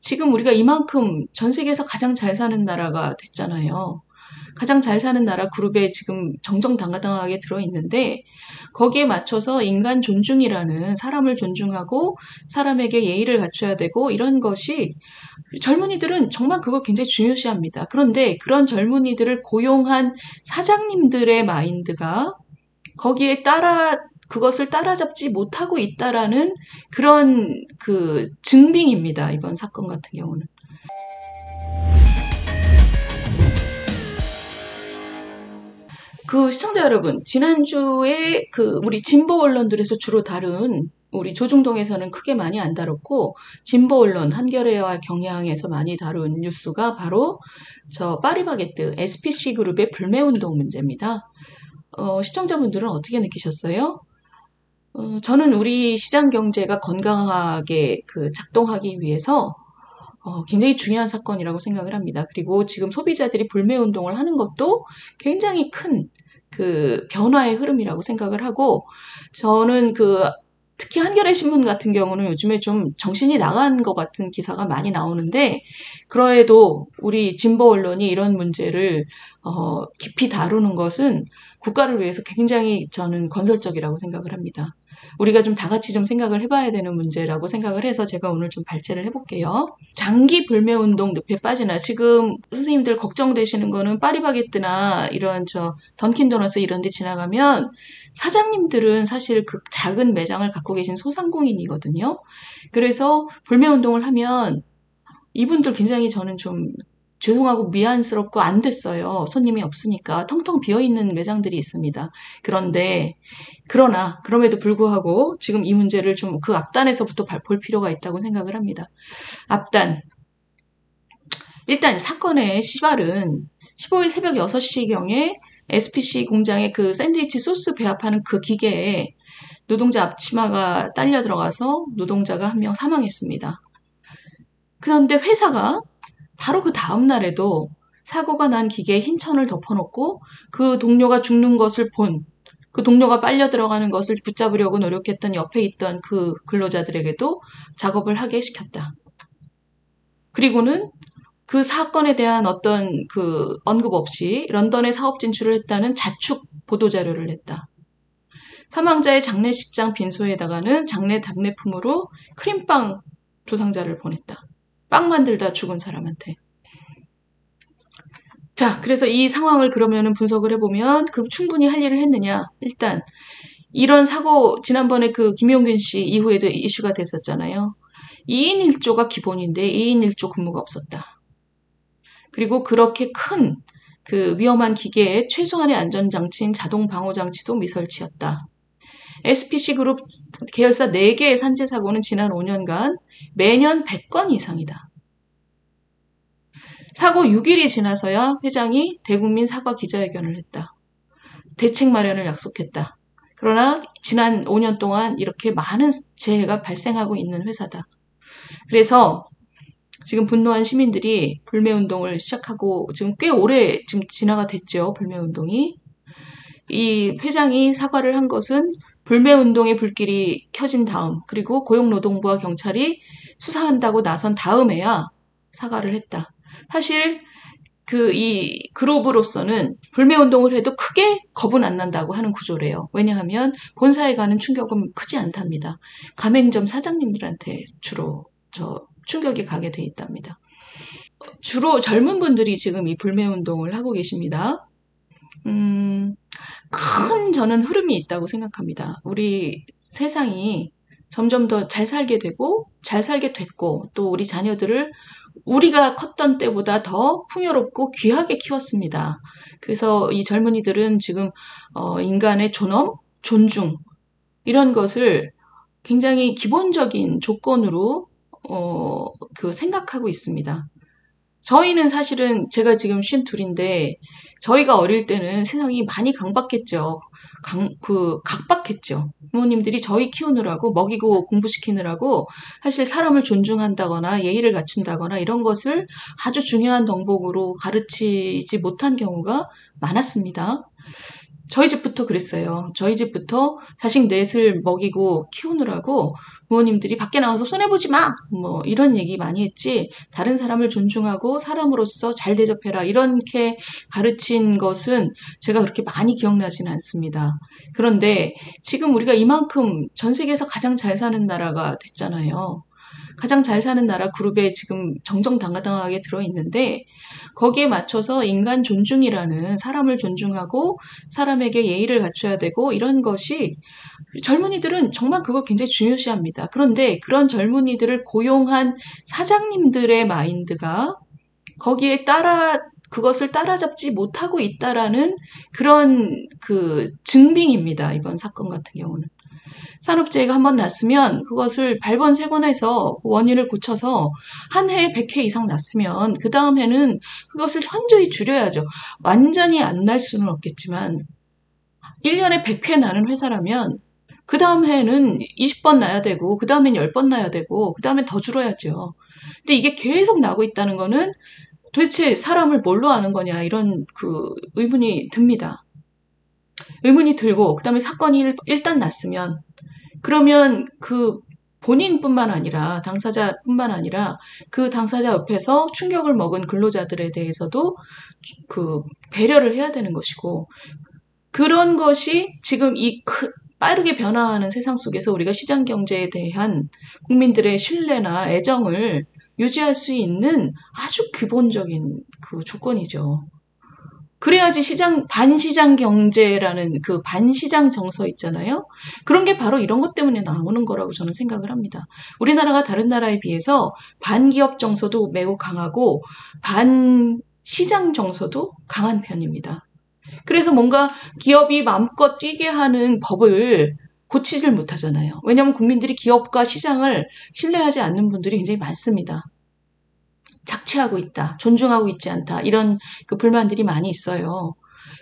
지금 우리가 이만큼 전 세계에서 가장 잘 사는 나라가 됐잖아요. 가장 잘 사는 나라 그룹에 지금 정정당당하게 들어있는데 거기에 맞춰서 인간 존중이라는 사람을 존중하고 사람에게 예의를 갖춰야 되고 이런 것이 젊은이들은 정말 그걸 굉장히 중요시합니다. 그런데 그런 젊은이들을 고용한 사장님들의 마인드가 거기에 그것을 따라잡지 못하고 있다라는 그런 증빙입니다. 이번 사건 같은 경우는. 시청자 여러분, 지난주에 우리 진보 언론들에서 주로 다룬 우리 조중동에서는 크게 많이 안 다뤘고 진보 언론 한겨레와 경향에서 많이 다룬 뉴스가 바로 파리바게뜨 SPC 그룹의 불매운동 문제입니다. 시청자분들은 어떻게 느끼셨어요? 저는 우리 시장 경제가 건강하게 작동하기 위해서 굉장히 중요한 사건이라고 생각을 합니다. 그리고 지금 소비자들이 불매운동을 하는 것도 굉장히 큰 변화의 흐름이라고 생각을 하고, 저는 특히 한겨레 신문 같은 경우는 요즘에 좀 정신이 나간 것 같은 기사가 많이 나오는데, 그래도 우리 진보 언론이 이런 문제를 깊이 다루는 것은 국가를 위해서 굉장히 저는 건설적이라고 생각을 합니다. 우리가 좀 다 같이 좀 생각을 해봐야 되는 문제라고 생각을 해서 제가 오늘 좀 발제를 해볼게요. 장기 불매운동 늪에 빠지나, 지금 선생님들 걱정되시는 거는 파리바게뜨나 이런 던킨도너스 이런 데 지나가면 사장님들은 사실 그 작은 매장을 갖고 계신 소상공인이거든요. 그래서 불매운동을 하면 이분들 굉장히 저는 좀 죄송하고 미안스럽고 안 됐어요. 손님이 없으니까 텅텅 비어있는 매장들이 있습니다. 그럼에도 불구하고 지금 이 문제를 좀 앞단에서부터 볼 필요가 있다고 생각을 합니다. 앞단. 일단 사건의 시발은 15일 새벽 6시경에 SPC 공장의 샌드위치 소스 배합하는 기계에 노동자 앞치마가 딸려 들어가서 노동자가 한 명 사망했습니다. 그런데 회사가 바로 그 다음 날에도 사고가 난 기계에 흰 천을 덮어놓고 그 동료가 죽는 것을 본, 그 동료가 빨려 들어가는 것을 붙잡으려고 노력했던 옆에 있던 그 근로자들에게도 작업을 하게 시켰다. 그리고는 그 사건에 대한 어떤 언급 없이 런던에 사업 진출을 했다는 자축 보도자료를 냈다. 사망자의 장례식장 빈소에다가는 장례 답례품으로 크림빵 2상자를 보냈다. 빵 만들다 죽은 사람한테. 자, 그래서 이 상황을 그러면은 분석을 해보면 충분히 할 일을 했느냐. 일단 이런 사고 지난번에 김용균 씨 이후에도 이슈가 됐었잖아요. 2인 1조가 기본인데 2인 1조 근무가 없었다. 그리고 그렇게 큰 위험한 기계에 최소한의 안전장치인 자동 방호장치도 미설치였다. SPC 그룹 계열사 4개의 산재 사고는 지난 5년간 매년 100건 이상이다. 사고 6일이 지나서야 회장이 대국민 사과 기자회견을 했다. 대책 마련을 약속했다. 그러나 지난 5년 동안 이렇게 많은 재해가 발생하고 있는 회사다. 그래서 지금 분노한 시민들이 불매운동을 시작하고 지금 꽤 오래 지나가 됐죠. 불매운동이. 이 회장이 사과를 한 것은 불매운동의 불길이 켜진 다음, 그리고 고용노동부와 경찰이 수사한다고 나선 다음에야 사과를 했다. 사실 이 그룹으로서는 불매운동을 해도 크게 겁은 안 난다고 하는 구조래요. 왜냐하면 본사에 가는 충격은 크지 않답니다. 가맹점 사장님들한테 주로 충격이 가게 돼 있답니다. 주로 젊은 분들이 지금 이 불매운동을 하고 계십니다. 큰 저는 흐름이 있다고 생각합니다. 우리 세상이 점점 더 잘 살게 되고 잘 살게 됐고 또 우리 자녀들을 우리가 컸던 때보다 더 풍요롭고 귀하게 키웠습니다. 그래서 이 젊은이들은 지금 인간의 존엄, 존중 이런 것을 굉장히 기본적인 조건으로 생각하고 있습니다. 저희는 사실은 제가 지금 52인데 저희가 어릴 때는 세상이 많이 각박했죠. 각박했죠. 부모님들이 저희 키우느라고 먹이고 공부시키느라고 사실 사람을 존중한다거나 예의를 갖춘다거나 이런 것을 아주 중요한 덕목으로 가르치지 못한 경우가 많았습니다. 저희 집부터 그랬어요. 저희 집부터 자식 넷을 먹이고 키우느라고 부모님들이 밖에 나와서 손해보지 마! 뭐 이런 얘기 많이 했지. 다른 사람을 존중하고 사람으로서 잘 대접해라. 이렇게 가르친 것은 제가 그렇게 많이 기억나지는 않습니다. 그런데 지금 우리가 이만큼 전 세계에서 가장 잘 사는 나라가 됐잖아요. 가장 잘 사는 나라 그룹에 지금 정정당당하게 들어있는데 거기에 맞춰서 인간 존중이라는 사람을 존중하고 사람에게 예의를 갖춰야 되고 이런 것이 젊은이들은 정말 그거 굉장히 중요시합니다. 그런데 그런 젊은이들을 고용한 사장님들의 마인드가 거기에 그것을 따라잡지 못하고 있다라는 그런 증빙입니다. 이번 사건 같은 경우는. 산업재해가 한번 났으면 그것을 발본 세곤해서 원인을 고쳐서 한 해에 100회 이상 났으면 그 다음 해는 그것을 현저히 줄여야죠. 완전히 안 날 수는 없겠지만 1년에 100회 나는 회사라면 그 다음 해에는 20번 나야 되고 그 다음엔 10번 나야 되고 그 다음엔 더 줄어야죠. 근데 이게 계속 나고 있다는 거는 도대체 사람을 뭘로 아는 거냐 이런 의문이 듭니다. 의문이 들고 그다음에 사건이 일단 났으면 그러면 본인뿐만 아니라 당사자뿐만 아니라 그 당사자 옆에서 충격을 먹은 근로자들에 대해서도 배려를 해야 되는 것이고 그런 것이 지금 빠르게 변화하는 세상 속에서 우리가 시장 경제에 대한 국민들의 신뢰나 애정을 유지할 수 있는 아주 기본적인 조건이죠. 그래야지 반시장 경제라는 반시장 정서 있잖아요. 그런 게 바로 이런 것 때문에 나오는 거라고 저는 생각을 합니다. 우리나라가 다른 나라에 비해서 반기업 정서도 매우 강하고 반시장 정서도 강한 편입니다. 그래서 뭔가 기업이 마음껏 뛰게 하는 법을 고치질 못하잖아요. 왜냐하면 국민들이 기업과 시장을 신뢰하지 않는 분들이 굉장히 많습니다. 착취하고 있다, 존중하고 있지 않다, 이런 불만들이 많이 있어요.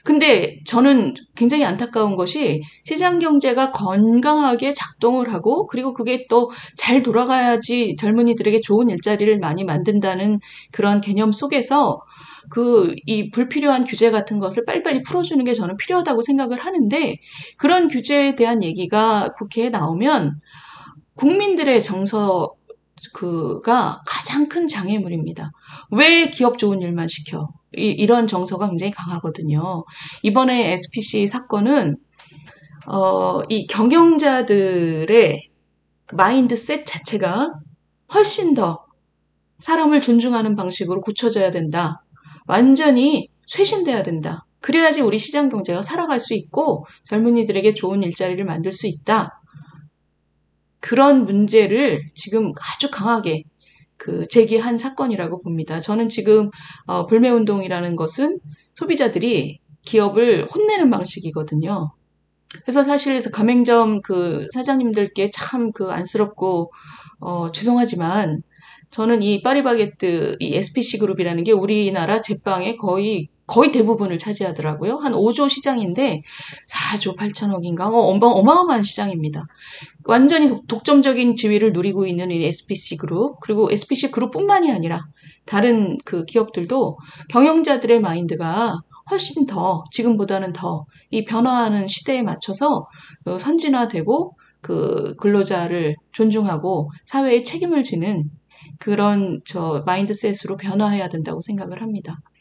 근데 저는 굉장히 안타까운 것이 시장 경제가 건강하게 작동을 하고 그리고 그게 또 잘 돌아가야지 젊은이들에게 좋은 일자리를 많이 만든다는 그런 개념 속에서 이 불필요한 규제 같은 것을 빨리빨리 풀어주는 게 저는 필요하다고 생각을 하는데 그런 규제에 대한 얘기가 국회에 나오면 국민들의 정서 가 가장 큰 장애물입니다. 왜 기업 좋은 일만 시켜? 이런 정서가 굉장히 강하거든요. 이번에 SPC 사건은 이 경영자들의 마인드셋 자체가 훨씬 더 사람을 존중하는 방식으로 고쳐져야 된다. 완전히 쇄신돼야 된다. 그래야지 우리 시장 경제가 살아갈 수 있고 젊은이들에게 좋은 일자리를 만들 수 있다. 그런 문제를 지금 아주 강하게 제기한 사건이라고 봅니다. 저는 지금 불매운동이라는 것은 소비자들이 기업을 혼내는 방식이거든요. 그래서 사실 가맹점 사장님들께 참 안쓰럽고 죄송하지만 저는 이 파리바게뜨 이 SPC 그룹이라는 게 우리나라 제빵의 거의 대부분을 차지하더라고요. 한 5조 시장인데 4조 8천억인가 어마어마한 시장입니다. 완전히 독점적인 지위를 누리고 있는 이 SPC 그룹 그리고 SPC 그룹뿐만이 아니라 다른 기업들도 경영자들의 마인드가 훨씬 더 지금보다는 더 이 변화하는 시대에 맞춰서 선진화되고 근로자를 존중하고 사회에 책임을 지는 그런 마인드셋으로 변화해야 된다고 생각을 합니다.